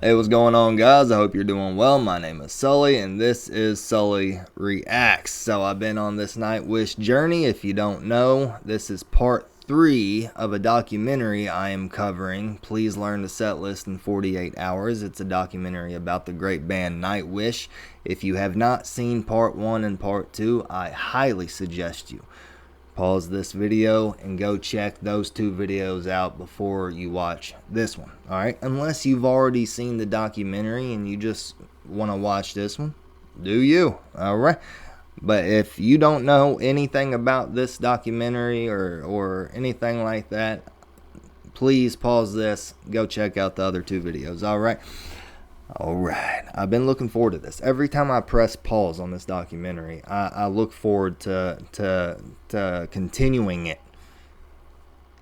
Hey, what's going on, guys? I hope you're doing well. My name is Sully, and this is Sully Reacts. So I've been on this Nightwish journey. If you don't know, this is part 3 of a documentary I am covering. Please learn the set list in 48 hours. It's a documentary about the great band Nightwish. If you have not seen part 1 and part 2, I highly suggest you pause this video and go check those 2 videos out before you watch this one. Alright, unless you've already seen the documentary and you just want to watch this one, do you. Alright, but if you don't know anything about this documentary or anything like that, please pause this, go check out the other 2 videos. Alright, I've been looking forward to this. Every time I press pause on this documentary, I look forward to continuing it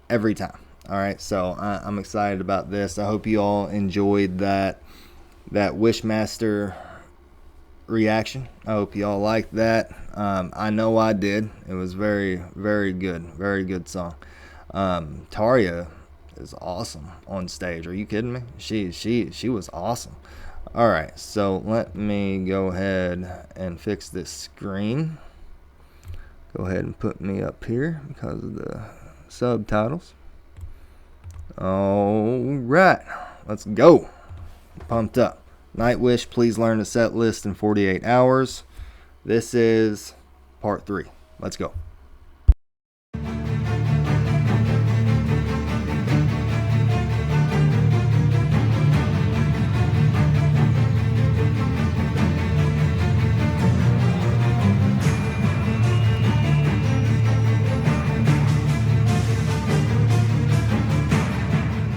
every time. Alright, so I'm excited about this. I hope you all enjoyed that Wishmaster reaction. I hope you all liked that. I know I did. It was very, very good. Very good song. Tarja is awesome on stage. Are you kidding me? She was awesome. All right, so let me go ahead and fix this screen. Go ahead and put me up here because of the subtitles. All right, let's go. Pumped up. Nightwish, please learn the set list in 48 hours. This is part 3. Let's go.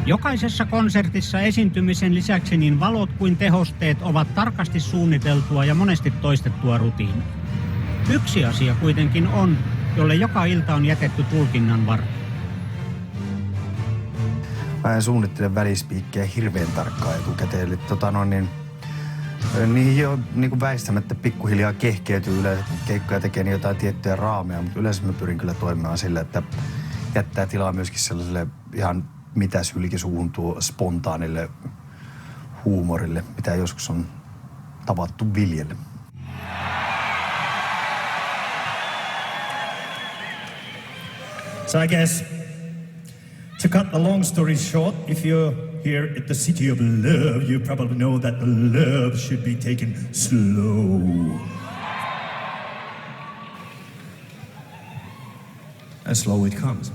Jokaisessa konsertissa esiintymisen lisäksi niin valot kuin tehosteet ovat tarkasti suunniteltua ja monesti toistettua rutiinia. Yksi asia kuitenkin on, jolle joka ilta on jätetty tulkinnan varaa. Mä en suunnittele välispiikkejä hirveän tarkkaan etukäteen. Eli niihin jo niin väistämättä pikkuhiljaa kehkeytyy yleensä, kun keikkoja tekee niin jotain tiettyjä raameja, mutta yleensä mä pyrin kyllä toimimaan sillä, että jättää tilaa myöskin sellaiselle ihan mitä sylkisuuhun tuo spontaanille huumorille, mitä joskus on tavattu viljellä. So I guess, to cut the long story short, if you're here at the City of Love, you probably know that the love should be taken slow. And slow it comes.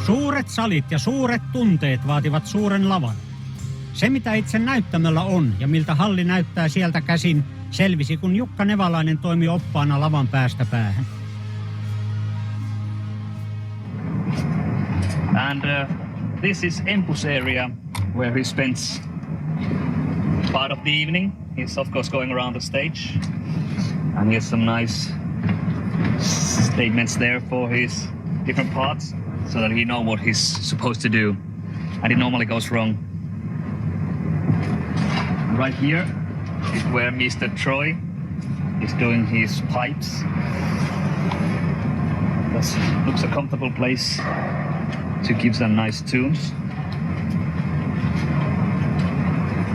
Suuret salit ja suuret tunteet vaativat suuren lavan. Se, mitä itse näyttämöllä on ja miltä halli näyttää sieltä käsin, selvisi, kun Jukka Nevalainen toimi oppaana lavan päästä päähän. And this is Empus area where he spends part of the evening. He's of course going around the stage and he has some nice statements there for his different parts so that he knows what he's supposed to do, and it normally goes wrong. Right here is where Mr. Troy is doing his pipes. That looks a comfortable place to give some nice tunes.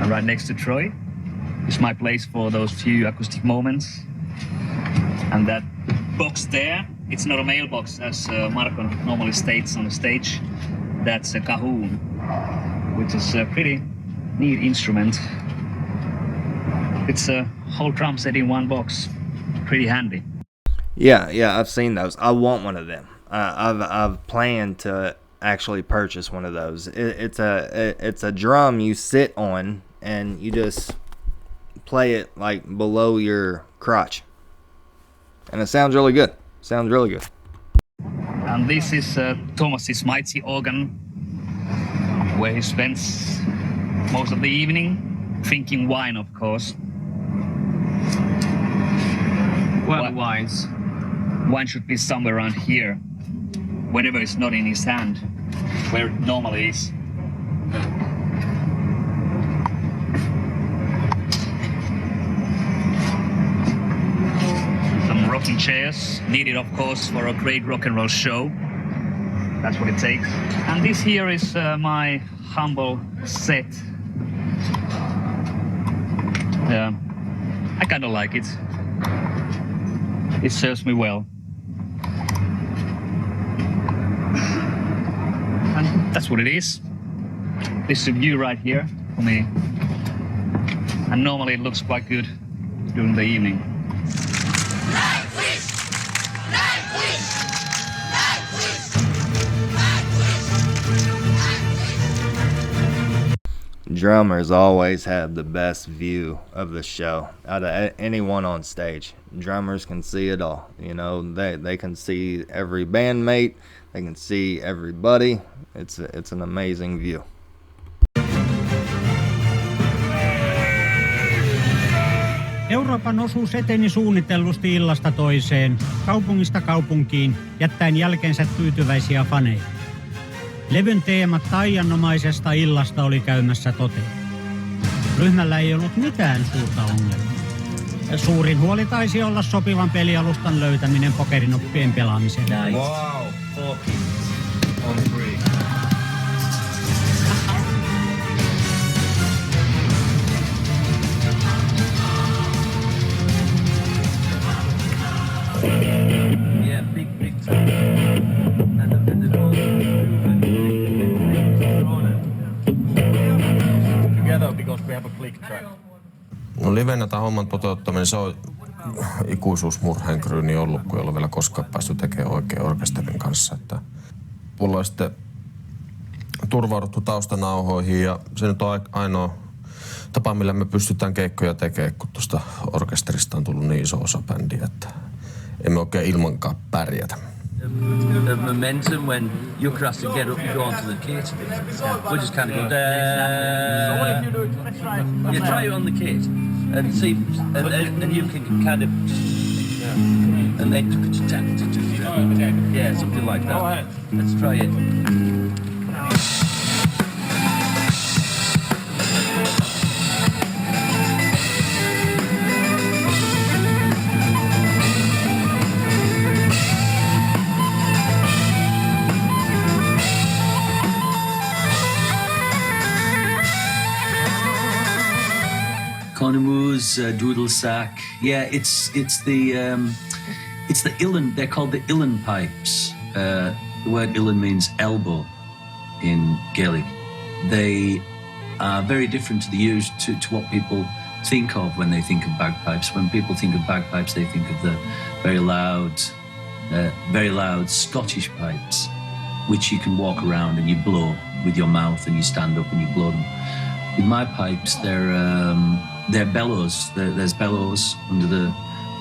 And right next to Troy is my place for those few acoustic moments. And that box there, it's not a mailbox as Marco normally states on the stage. That's a cajon, which is a pretty neat instrument. It's a whole drum set in one box. Pretty handy. Yeah, I've seen those. I want one of them. I've planned to actually purchase one of those. It's a drum you sit on and you just play it like below your crotch, and it sounds really good. And this is Thomas's mighty organ, where he spends most of the evening drinking wine, of course. Well, wines. Wine should be somewhere around here, whenever it's not in his hand, where it normally is. Some rocking chairs, needed of course for a great rock and roll show. That's what it takes. And this here is my humble set. Yeah, I kind of like it. It serves me well. And that's what it is. This is a view right here for me. And normally it looks quite good during the evening. Nightwish! Nightwish! Nightwish! Drummers always have the best view of the show out of anyone on stage. Drummers can see it all. You know, they can see every bandmate. They can see everybody. It's an amazing view. Euroopan osuus eteni suunnitellusti illasta toiseen, kaupungista kaupunkiin, jättäen jälkeensä tyytyväisiä faneja. Levyn teema taianomaisesta illasta oli käymässä toteen. Ryhmällä ei ollut mitään suurta ongelmaa. Suurin huoli taisi olla sopivan pelialustan löytäminen pokerinoppien pelaamiseen. Nice. Wow, fucking on free. Yeah, big time. And the together because we have a click track. No livenä tämän homman toteuttaminen, se on ikuisuusmurheenkryyni ollut, kun ei ole vielä koskaan päästy tekemään oikein orkesterin kanssa. Että mulla on sitten turvauduttu taustanauhoihin ja se nyt on ainoa tapa, millä me pystytään keikkoja tekemään, kun tuosta orkesterista on tullut niin iso osa bändiä, että emme oikein ilmankaan pärjätä. The momentum when Ukrass to get up and go onto the kit. We just kind of go down. What if you do it? You try it on the kit and see, and you can kind of, and then yeah, something like that. Let's try it. Cornemuse, doodle sack. Yeah, it's the Uilleann. They're called the Uilleann pipes. The word Uilleann means elbow in Gaelic. They are very different to what people think of when they think of bagpipes. When people think of bagpipes, they think of the very loud Scottish pipes, which you can walk around and you blow with your mouth, and you stand up and you blow them. With my pipes, they're bellows. There's bellows under the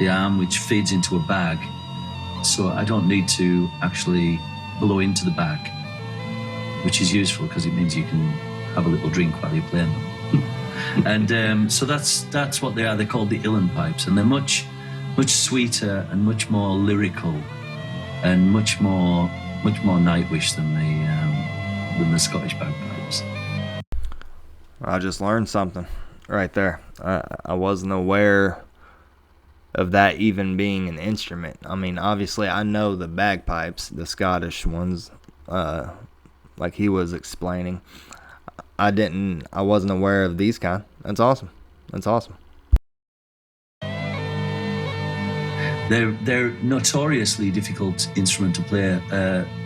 arm which feeds into a bag. So I don't need to actually blow into the bag, which is useful because it means you can have a little drink while you're playing them. And so that's what they are. They're called the Uilleann pipes, and they're much sweeter and much more lyrical and much more Nightwish than the Scottish bagpipes. I just learned something right there. I wasn't aware of that even being an instrument. I mean, obviously I know the bagpipes, the Scottish ones, like he was explaining. I wasn't aware of these kind. That's awesome. They're notoriously difficult instrument to play.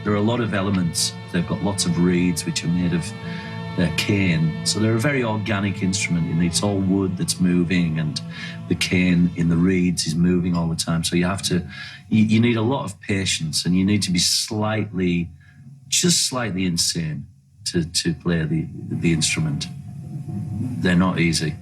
There are a lot of elements. They've got lots of reeds which are made of cane. So they're a very organic instrument, and it's all wood that's moving, and the cane in the reeds is moving all the time. So you need a lot of patience, and you need to be just slightly insane to play the instrument. They're not easy.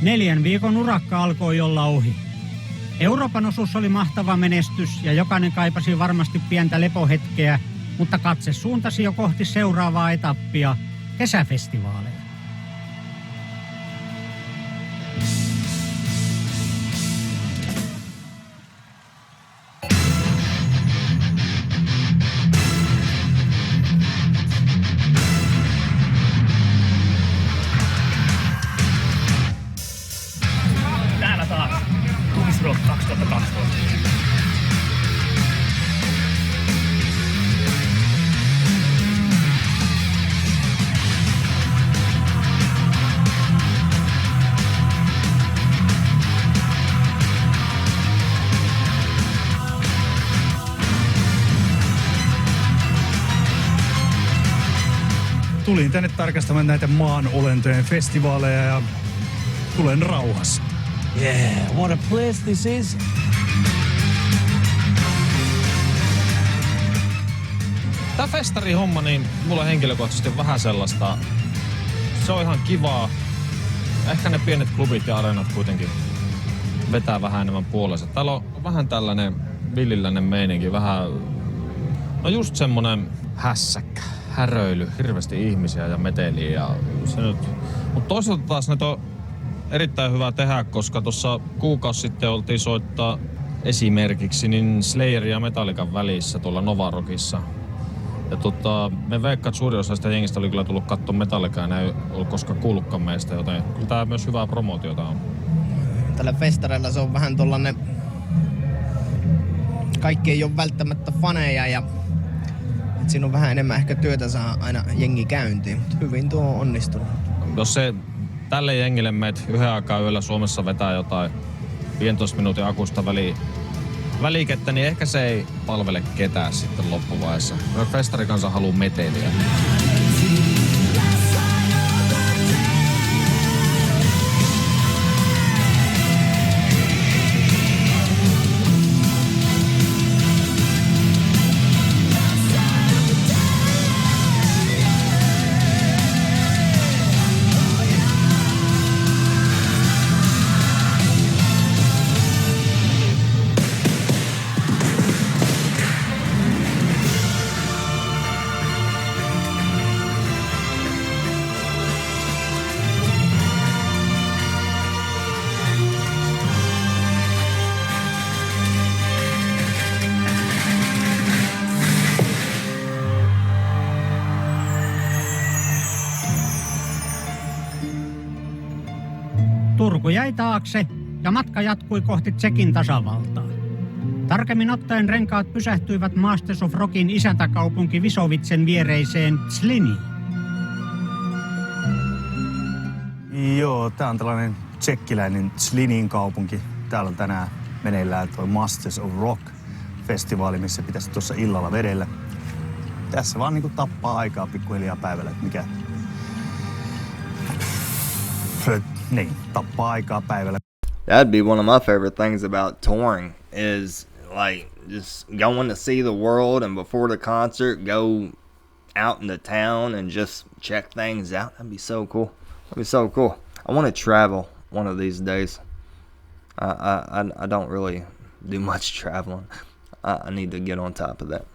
Neljän viikon urakka alkoi olla ohi. Euroopan osuus oli mahtava menestys ja jokainen kaipasi varmasti pientä lepohetkeä, mutta katse suuntasi jo kohti seuraavaa etappia, kesäfestivaaleja. Täällä taas Tumisrock 2012. Tulin tänne tarkastamaan näitä maan olentojen festivaaleja ja tulen rauhassa. Yeah, what a place this is. Tää festarihomma, niin mulla henkilökohtaisesti on vähän sellaista. Se on ihan kivaa. Ehkä ne pienet klubit ja areenat kuitenkin vetää vähän enemmän puolensa. Täällä on vähän tällainen villilläinen meininki, vähän. No just semmonen hässäkkä, häröily, hirveästi ihmisiä ja meteliä ja se nyt. Mut toisaalta taas ne on erittäin hyvä tehdä, koska tuossa kuukausi sitten oltiin soittaa esimerkiksi niin Slayerin ja Metallican välissä tuolla Novarockissa. Ja me veikkaan, että suurin osa sitä jengistä oli kyllä tullut katsomaan Metallicaa ja ei ollut koskaan kuullutkaan meistä, joten kyllä tää myös hyvää promootiota on. Tällä festareilla se on vähän tollanen, kaikki ei ole välttämättä faneja ja et siinä on vähän enemmän ehkä työtä saa aina jengi käyntiin, mutta hyvin tuo on onnistunut. Jos se tälle jengille meet yhden aikaa yöllä Suomessa vetää jotain 15 minuutin akusta välikettä, niin ehkä se ei palvele ketään sitten loppuvaiheessa. Festarikansa haluu meteliä. Turku jäi taakse ja matka jatkui kohti Tšekin tasavaltaa. Tarkemmin ottaen renkaat pysähtyivät Masters of Rockin isäntäkaupunki Visovitsen viereiseen Zliniin. Joo, tää on tällainen tšekkiläinen Zlinin kaupunki. Täällä on tänään meneillään tuo Masters of Rock-festivaali, missä pitäisi tuossa illalla vedellä. Tässä vaan niinku tappaa aikaa pikkuhiljaa päivällä, että mikä. Niin, tappaa aikaa päivällä. That'd be one of my favorite things about touring is like just going to see the world, and before the concert go out into town and just check things out. That'd be so cool. That'd be so cool. I want to travel one of these days. I don't really do much traveling. I need to get on top of that.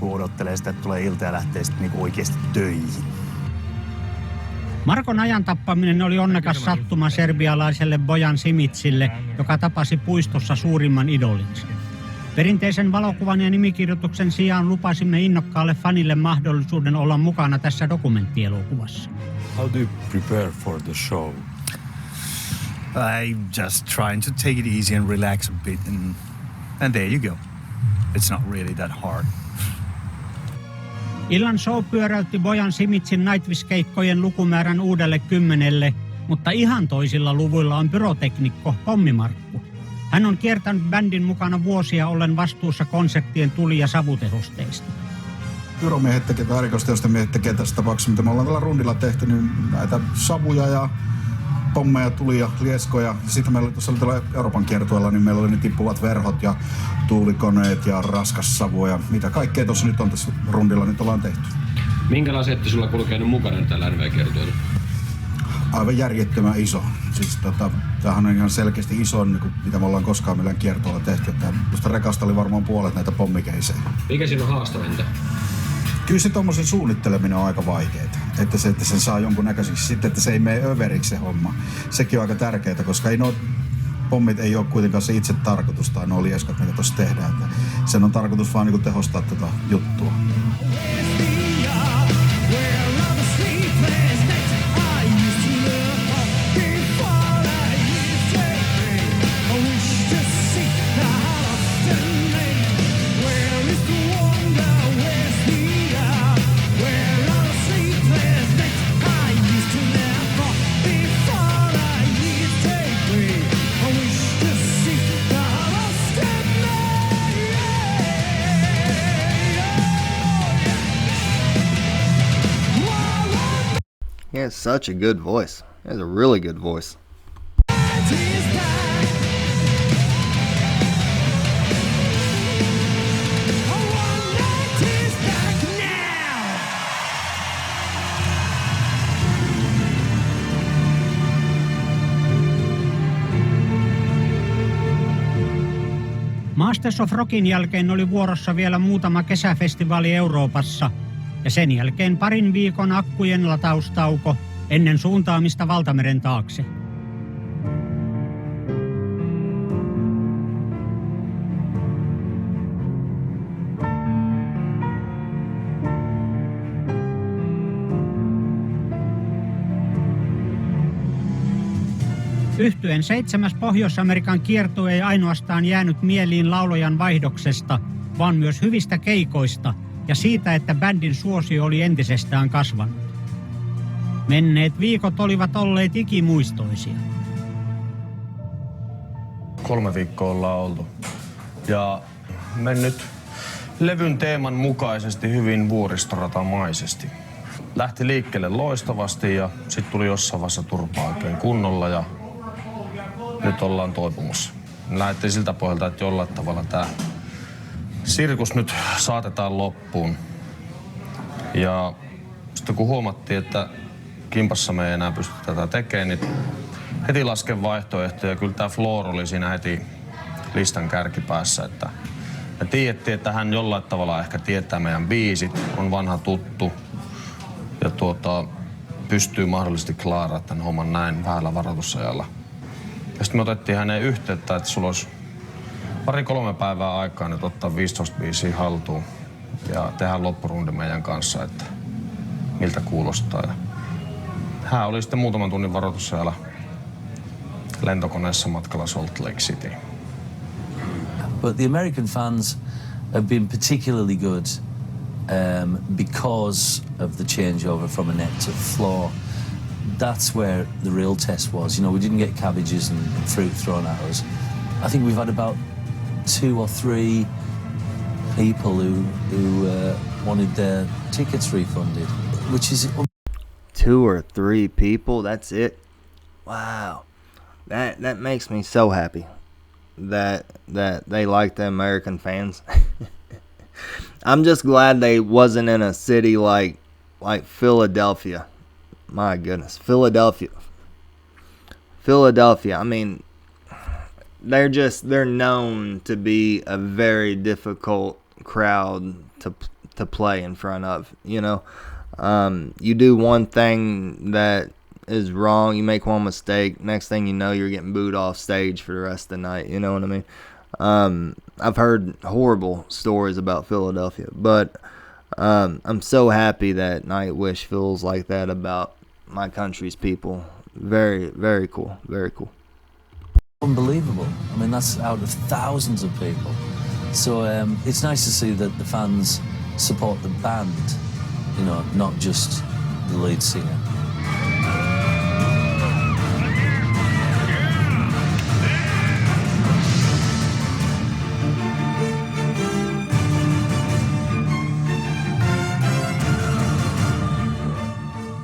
Kun odottelee sitä, että tulee ilta ja lähtee sitten niinku oikeasti töihin. Markon ajan tappaminen oli onnekas sattuma serbialaiselle Bojan Simicille, joka tapasi puistossa suurimman idolinsa. Perinteisen valokuvan ja nimikirjoituksen sijaan lupasimme innokkaalle fanille mahdollisuuden olla mukana tässä dokumenttielokuvassa. How do you prepare for the show? I'm just trying to take it easy and relax a bit, and there you go. It's not really that hard. Illan show pyöräytti Bojan Simitsin Nightwish-keikkojen lukumäärän uudelle 10, mutta ihan toisilla luvuilla on pyroteknikko Pommimarkku. Hän on kiertänyt bändin mukana vuosia ollen vastuussa konserttien tuli- ja savutehosteista. Pyromiehet tekee tai erikoisteosten miehet tekee tässä tapauksessa, mitä me ollaan tällä rundilla tehty, niin näitä savuja ja pommeja, tulia, lieskoja. Sitten meillä tuossa oli tällä Euroopan kiertueella, niin meillä oli ne tippuvat verhot ja tuulikoneet ja raskas savu ja mitä kaikkea tuossa nyt on tässä rundilla nyt ollaan tehty. Minkälainen setti sulla on käynyt mukana tällä NV-kiertueella? Aivan järjettömän iso. Siis tämähän on ihan selkeästi iso, niin kuin, mitä me ollaan koskaan millään kiertueella tehty. Tuosta rekasta oli varmaan puolet näitä pommikeisejä. Mikä siinä on haastavinta? Kyllä se tommosen suunnitteleminen on aika vaikeaa. Että sen saa jonkun näköiseksi. Sitten, että se ei mene överiksi se homma. Sekin on aika tärkeää, koska pommit ei ole kuitenkaan se itse tarkoitus tai nuo lieskat, mitä tuossa tehdään. Että sen on tarkoitus vaan niin kuin tehostaa tätä juttua. He has such a good voice. He has a really good voice. Masters of Rockin jälkeen oli vuorossa vielä muutama kesäfestivaali Euroopassa ja sen jälkeen parin viikon akkujen lataustauko ennen suuntaamista Valtameren taakse. Yhtyeen 7. Pohjois-Amerikan kiertue ei ainoastaan jäänyt mieliin laulajan vaihdoksesta, vaan myös hyvistä keikoista ja siitä, että bändin suosio oli entisestään kasvanut. Menneet viikot olivat olleet ikimuistoisia. 3 viikkoa ollaan oltu. Ja mennyt levyn teeman mukaisesti hyvin vuoristoratamaisesti. Lähti liikkeelle loistavasti ja sitten tuli jossain vaiheessa turpaa oikein kunnolla ja nyt ollaan toipumassa. Näytti siltä pohjalta, että jollain tavalla tämä sirkus nyt saatetaan loppuun. Ja sitten kun huomattiin, että kimpassa me ei enää pysty tätä tekemään, niin heti lasken vaihtoehtoja. Kyllä tämä Floor oli siinä heti listan kärkipäässä. Että me tiedettiin, että hän jollain tavalla ehkä tietää meidän biisit, on vanha tuttu ja pystyy mahdollisesti klaaraamaan tämän homman näin vähällä varoitusajalla. Ja sitten me otettiin häneen yhteyttä, että sulla olisi 2-3 päivää aikaa nyt ottaa 15 biisiä haltuun ja tehdään loppurundi meidän kanssa, että miltä kuulostaa. Ja hän oli sitten muutaman tunnin varoitusajalla lentokoneessa matkalla Salt Lake City. But the American fans have been particularly good because of the changeover from a net to floor. That's where the real test was. You know, we didn't get cabbages and fruit thrown at us. I think we've had about 2 or 3 people who wanted their tickets refunded, which is 2 or 3 people, that's it. Wow. That makes me so happy that they like the American fans. I'm just glad they wasn't in a city like Philadelphia. My goodness, Philadelphia. I mean, they're known to be a very difficult crowd to play in front of, you know. You do one thing that is wrong, you make one mistake, next thing you know, you're getting booed off stage for the rest of the night, you know what I mean? I've heard horrible stories about Philadelphia, but I'm so happy that Nightwish feels like that about my country's people. Very, very cool. Very cool. Unbelievable. I mean, that's out of thousands of people. So it's nice to see that the fans support the band, you know, not just the lead singer.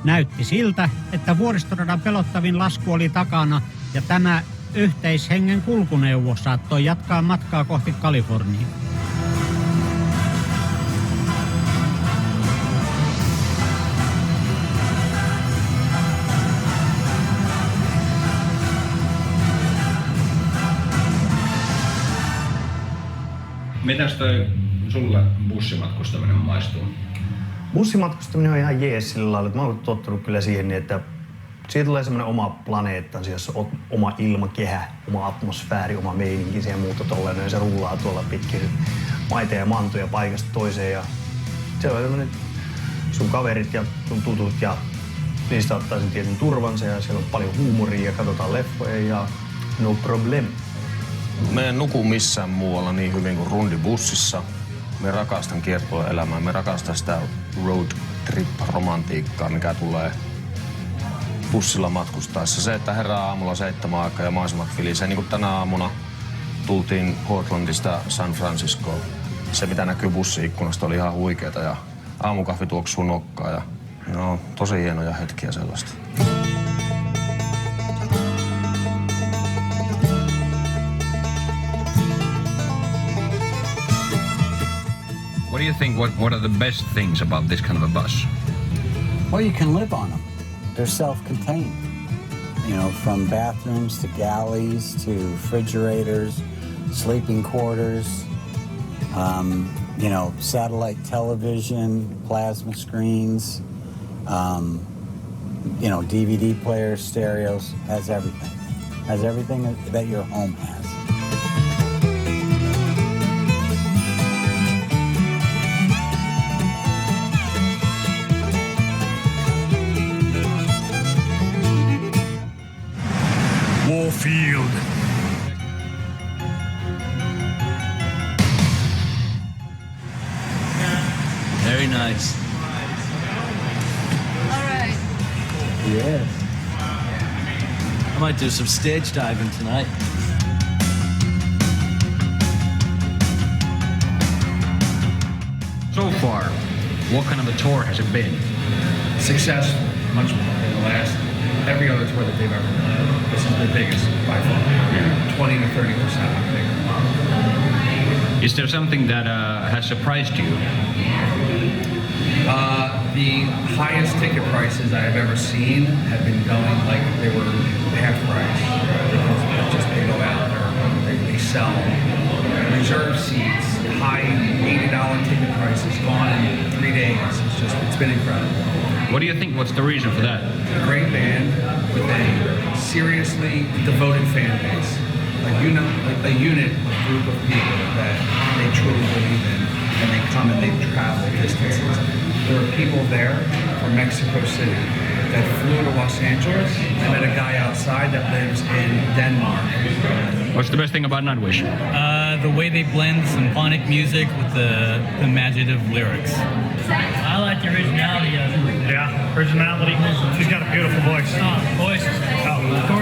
Näytti siltä, että vuoristoradan pelottavin lasku oli takana ja tämä yhteishengen kulkuneuvo saattoi jatkaa matkaa kohti Kaliforniaa. Mitäs toi sulle bussimatkustaminen maistuu? Bussimatkustaminen on ihan jees sillä lailla, että mä oon tottunut kyllä siihen, että siitä tulee semmoinen oma planeettansa, jossa on oma ilmakehä, oma atmosfääri, oma meininki ja muuta tolleen. Ja se rullaa tuolla pitkin maita ja mantoja paikasta toiseen. Ja se on semmoinen sun kaverit ja sun tutut ja niistä ottaa sen tietyn turvansa ja siellä on paljon huumoria ja katsotaan leffoja ja no problem. Me en nuku missään muualla niin hyvin kuin rundibussissa. Me rakastan kiertueelämää, me rakastan sitä road trip-romantiikkaa, mikä tulee bussilla matkustaessa. Se, että herää aamulla 7 aikaa ja maisemat filisee. Niin kuin tänä aamuna tultiin Portlandista San Franciscoon. Se, mitä näkyy bussi-ikkunasta, oli ihan huikeeta ja aamukahvi tuoksuu nokkaan. Ja, no, tosi hienoja hetkiä sellaista. What do you think? What are the best things about this kind of a bus? Well, you can live on them. They're self-contained. You know, from bathrooms to galleys to refrigerators, sleeping quarters, you know, satellite television, plasma screens, you know, DVD players, stereos, has everything. Has everything that your home has. Warfield. Very nice. All right. Yes. I might do some stage diving tonight. So far, what kind of a tour has it been? Successful, much more than the last, every other tour that they've ever done. This is the biggest by far. 20 to 30% bigger. Is there something that has surprised you? The highest ticket prices I have ever seen have been going like they were half price. Because just they go out there, they sell reserve seats, high $80 ticket prices gone in 3 days. It's been incredible. What do you think? What's the reason for that? A great band with a seriously devoted fan base. A unit, a group of people that they truly believe in, and they come and they travel distances. There are people there from Mexico City that flew to Los Angeles. I met a guy outside that lives in Denmark. What's the best thing about Nightwish? The way they blend symphonic music with the imaginative lyrics. I like the originality of it. Yeah, originality. She's got a beautiful voice. Voice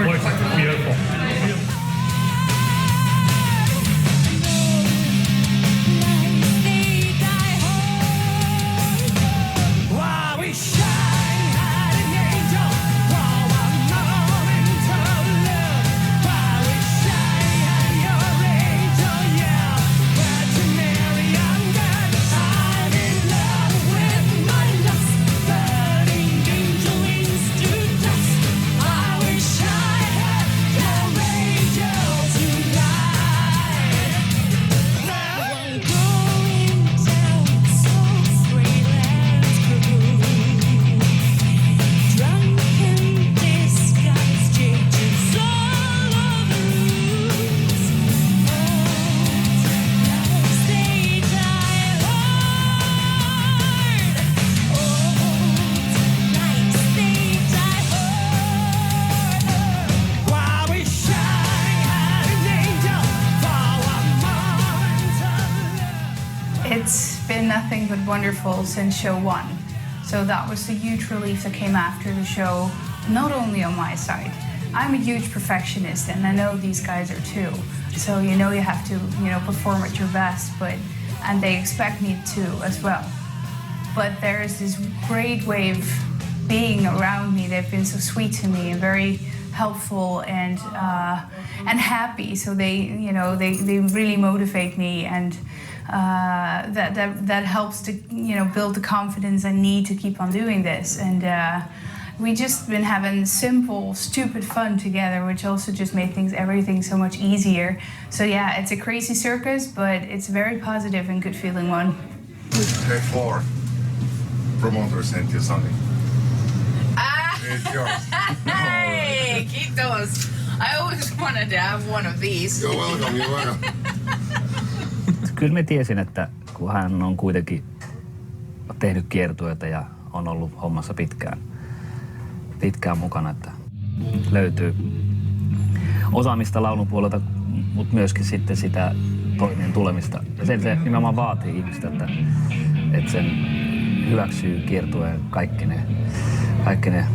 Voice is beautiful. I wish I had it's been nothing but wonderful since show 1. So that was a huge relief that came after the show, not only on my side. I'm a huge perfectionist, and I know these guys are too. So you have to, perform at your best, and they expect me to as well. But there's this great wave being around me. They've been so sweet to me and very helpful and happy. So they really motivate me, and that helps to build the confidence I need to keep on doing this. And we just been having simple, stupid fun together, which also just made everything so much easier. So yeah, it's a crazy circus, but it's a very positive and good feeling one. Hey, 4. Promoter sent you something. It's yours. Hey, kiitos. I always wanted to have one of these. You're welcome. Kyllä mä tiesin, että kun hän on kuitenkin tehnyt kiertueita ja on ollut hommassa pitkään mukana, että löytyy osaamista laulun puolelta, mutta myöskin sitten sitä toimeen tulemista. Ja se nimenomaan vaatii ihmistä, että sen hyväksyy kiertueen kaikki ne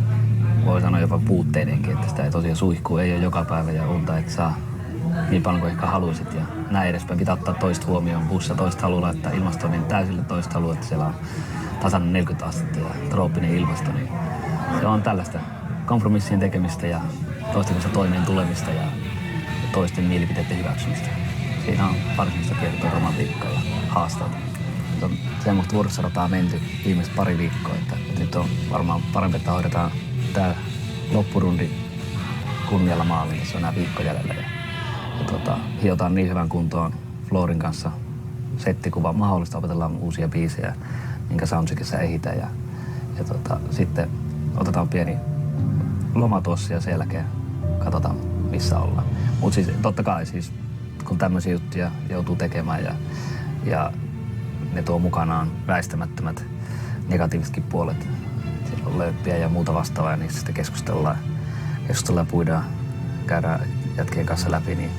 voi sanoa jopa puutteidenkin, että sitä ei tosiaan suihkuu, ei ole joka päivä ja unta, että saa niin paljon kuin ehkä haluaisit ja näin edespäin. Pitää ottaa toista huomioon, bussa toista haluaa laittaa ilmastoinnin täysille, toista haluaa, että siellä on tasainen 40 astetta ja trooppinen ilmasto, niin se on tällaista kompromissien tekemistä ja toisten kanssa toimeen tulemista ja toisten mielipiteiden hyväksymistä. Siinä on varsinaista kiertoa romantiikkaa ja haasteita. Nyt on semmoista vuorossarataa menty viimeiset pari viikkoa, että nyt on varmaan parempi, että hoidetaan tää loppurundi kunnialla maaliin. Se on nää viikko jäljellä ja hiotaan niin hyvän kuntoon Florin kanssa settikuva mahdollista, opetellaan uusia biisejä, minkä soundcheckissa ehitään ja sitten otetaan pieni loma tuossa ja sen jälkeen katsotaan missä ollaan. Mutta siis totta kai siis, kun tämmöisiä juttuja joutuu tekemään ja ne tuo mukanaan väistämättömät negatiivisetkin puolet. Siellä on löyppiä ja muuta vastaavaa ja niistä sitten keskustellaan ja puidaan, käydään jätkien kanssa läpi, niin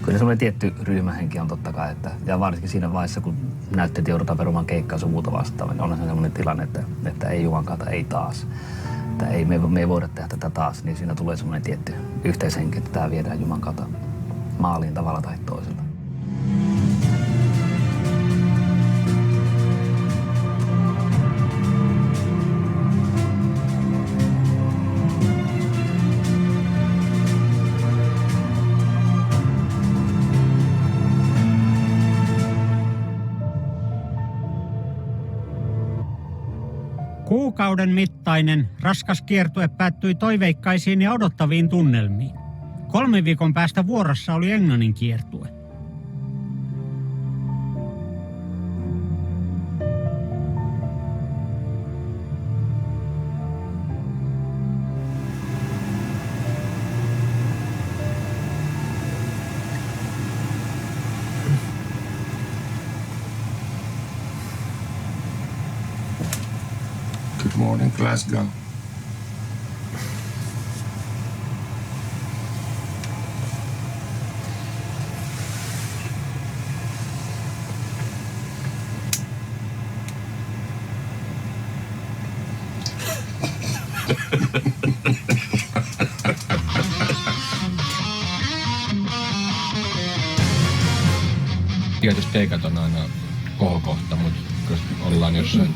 kyllä semmoinen tietty ryhmähenki on totta kai, ja varsinkin siinä vaiheessa, kun näytteet joudutaan perumaan keikkaa sun muuta vastaavaa, niin on se semmoinen tilanne, että ei jumankaata, ei taas. Että me ei voida tehdä tätä taas, niin siinä tulee semmoinen tietty yhteishenki, että tää viedään jumankaata maaliin tavalla tai toisella. Kuukauden mittainen raskas kiertue päättyi toiveikkaisiin ja odottaviin tunnelmiin. 3 viikon päästä vuorossa oli englannin kiertue. Good morning, Glasgow. Tietysti keikat on aina kohokohta, mutta jos ollaan jossain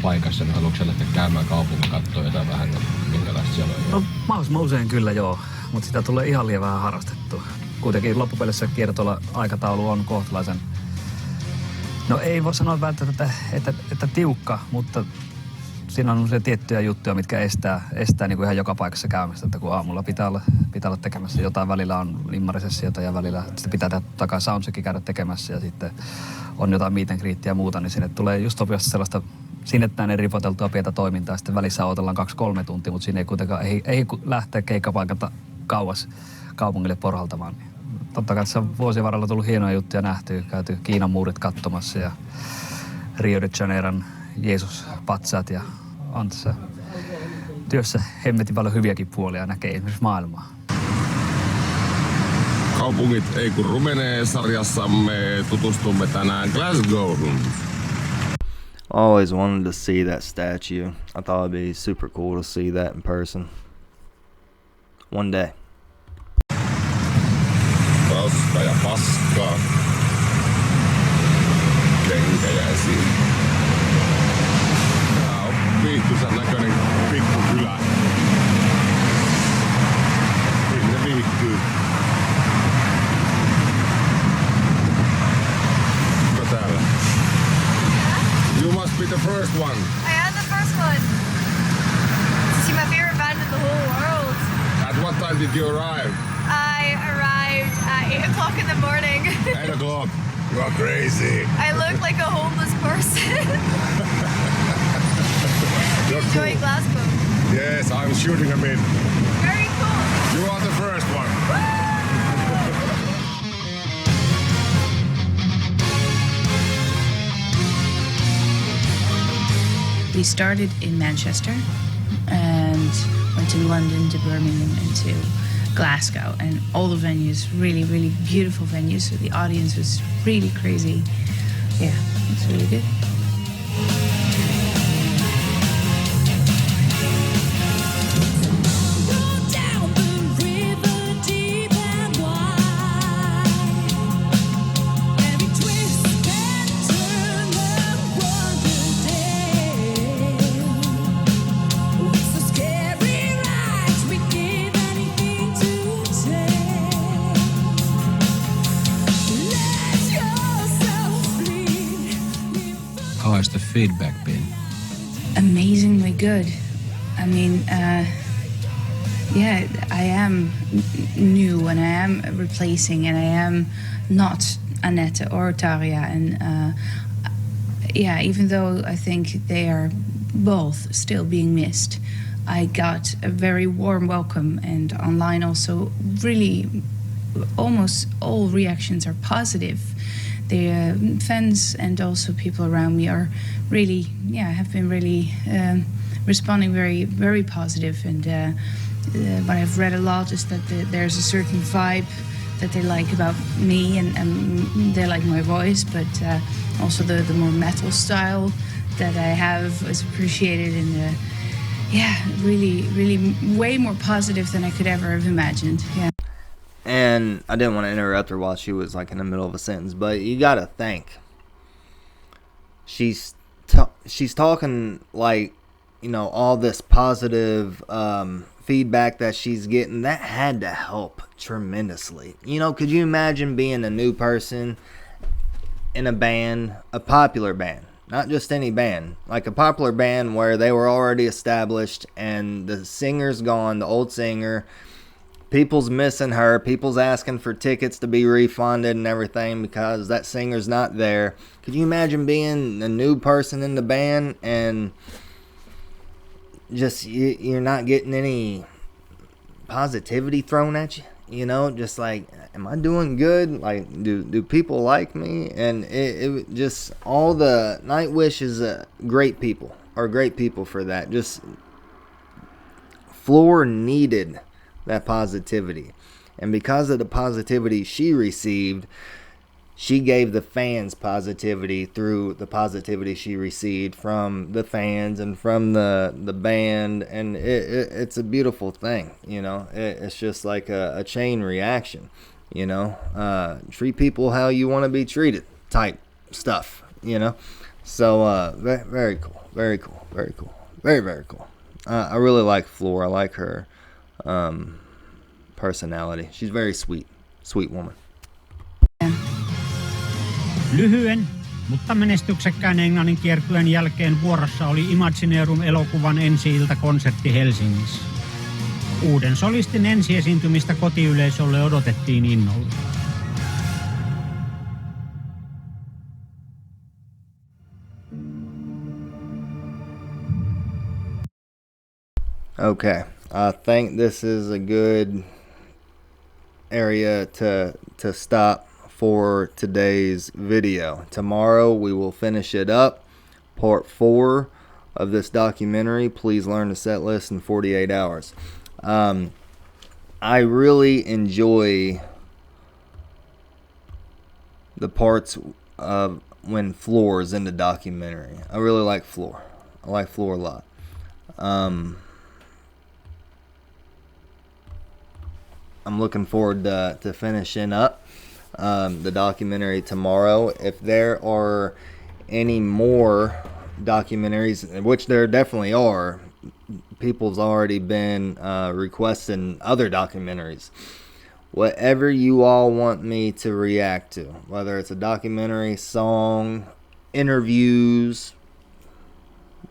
paikassa, niin haluatko sä lähteä käymään kaupungin katsoa jotain vähän, minkälaista siellä on? No mahdollisimman usein kyllä joo, mutta sitä tulee ihan liian vähän harrastettua. Kuitenkin loppupelissä kiertoilla aikataulu on kohtalaisen, no ei voi sanoa välttämättä, että tiukka, mutta siinä on se tiettyjä juttuja, mitkä estää niin kuin ihan joka paikassa käymistä, että kun aamulla pitää olla tekemässä jotain, välillä on limmarisessiota ja välillä sitten pitää takaa soundcheckin käydä tekemässä ja sitten on jotain meet and greetia ja muuta, niin sinne tulee just sopivasti sellaista sinne tänne ripoteltua pientä toimintaa, sitten välissä odotellaan 2-3 tuntia, mutta siinä ei kuitenkaan ei lähteä keikkapaikalta kauas kaupungille porhaltamaan. Totta kai tässä on vuosien varrella tullut hienoja juttuja nähty, käyty Kiinan muurit katsomassa ja Rio de Janeiron Jeesus-patsaat ja on tässä työssä hemmetin paljon hyviäkin puolia näkee esimerkiksi maailmaa. Kaupungit ei kun rumenee -sarjassamme tutustumme tänään Glasgowhun. Always wanted to see that statue. I thought it'd be super cool to see that in person. One day. Roska ja paskaa. Kenkäjäisiin. Tää on viihtyisän näköinen pikkukylä. Sinne viihtyy. Onko täällä? You must be the first one. I am the first one. To see my favorite band in the whole world. At what time did you arrive? I arrived at 8 o'clock in the morning. 8 o'clock. You are crazy. I look like a homeless person. You're Enjoying cool. Glasgow. Yes, I'm shooting a bit. Very cool. You are the first one. We started in Manchester and went to London, to Birmingham, and to Glasgow, and all the venues, really, really beautiful venues. So the audience was really crazy. Yeah, it's really good. How has the feedback been? Amazingly good. I mean, yeah, I am new and I am replacing and I am not Annette or Tarja. And yeah, even though I think they are both still being missed, I got a very warm welcome, and online also really almost all reactions are positive. The fans and also people around me are really, yeah, have been really responding very, very positive. And what I've read a lot is that there's a certain vibe that they like about me, and they like my voice, but also the more metal style that I have is appreciated, and yeah, really, really way more positive than I could ever have imagined. Yeah. And I didn't want to interrupt her while she was like in the middle of a sentence, but you gotta think. She's talking like, you know, all this positive feedback that she's getting. That had to help tremendously. You know, could you imagine being a new person in a band, a popular band, not just any band, like a popular band where they were already established and the singer's gone, the old singer. People's missing her. People's asking for tickets to be refunded and everything because that singer's not there. Could you imagine being a new person in the band and just you're not getting any positivity thrown at you? You know, just like, am I doing good? Like, do people like me? And it just, all the Nightwish is great people, are great people for that. Just, Floor needed that positivity, and because of the positivity she received, she gave the fans positivity through the positivity she received from the fans and from the band, and it's a beautiful thing. You know, it's just like a chain reaction. You know, treat people how you want to be treated type stuff. You know, so very cool, very cool, very cool, very, very cool. I really like Floor. I like her personality. She's very sweet woman. Lyhyen, mutta menestyksekkään Englannin kiertueen jälkeen vuorossa oli Imagineerum-elokuvan ensi-iltakonsertti Helsingissä. Uuden solistin ensiesiintymistä kotiyleisölle odotettiin innolla. Okay, I think this is a good area to stop for today's video. Tomorrow we will finish it up, part 4 of this documentary. Please learn the set list in 48 hours. I really enjoy the parts of when Floor is in the documentary. I really like Floor. I like Floor a lot. I'm looking forward to finishing up the documentary tomorrow. If there are any more documentaries, which there definitely are, people's already been requesting other documentaries. Whatever you all want me to react to, whether it's a documentary, song, interviews,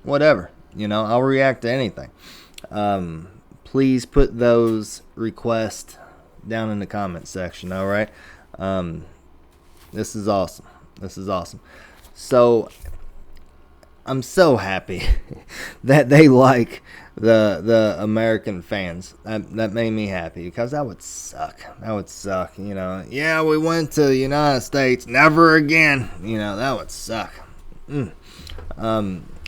whatever, I'll react to anything. Please put those requests down in the comment section, all right? This is awesome. So I'm so happy that they like the American fans. That made me happy, because that would suck. Yeah, we went to the United States, never again. That would suck. I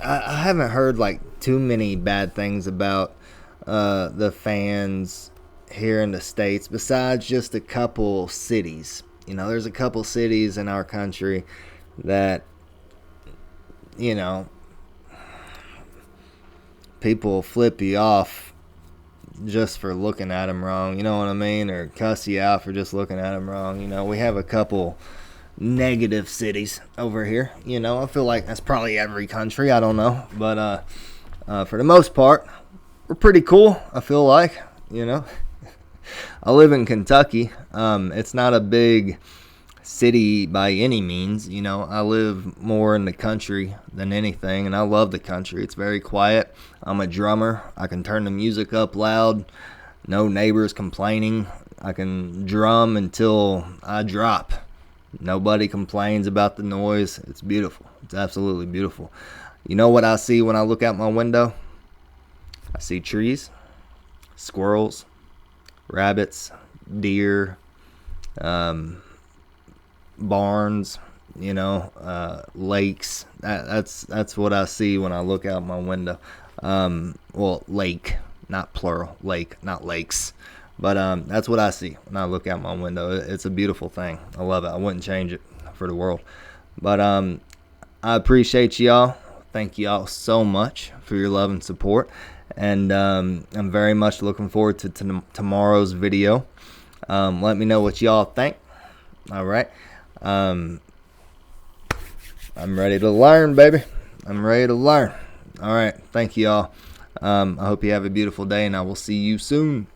haven't heard too many bad things about the fans here in the States, besides just a couple cities. There's a couple cities in our country that people flip you off just for looking at them wrong, you know what I mean, or cuss you out for just looking at them wrong. We have a couple negative cities over here. I feel like that's probably every country, I don't know, but for the most part, we're pretty cool, I feel like. I live in Kentucky. It's not a big city by any means. I live more in the country than anything, and I love the country. It's very quiet. I'm a drummer. I can turn the music up loud. No neighbors complaining. I can drum until I drop. Nobody complains about the noise. It's beautiful. It's absolutely beautiful. You know what I see when I look out my window? I see trees, squirrels, rabbits, deer, barns, lakes. That's what I see when I look out my window. Well, lake, not plural, lake, not lakes. But that's what I see when I look out my window. It's a beautiful thing. I love it. I wouldn't change it for the world. But I appreciate y'all. Thank y'all so much for your love and support. And I'm very much looking forward to tomorrow's video. Let me know what y'all think. All right. I'm ready to learn, baby. I'm ready to learn. All right. Thank you all. I hope you have a beautiful day, and I will see you soon.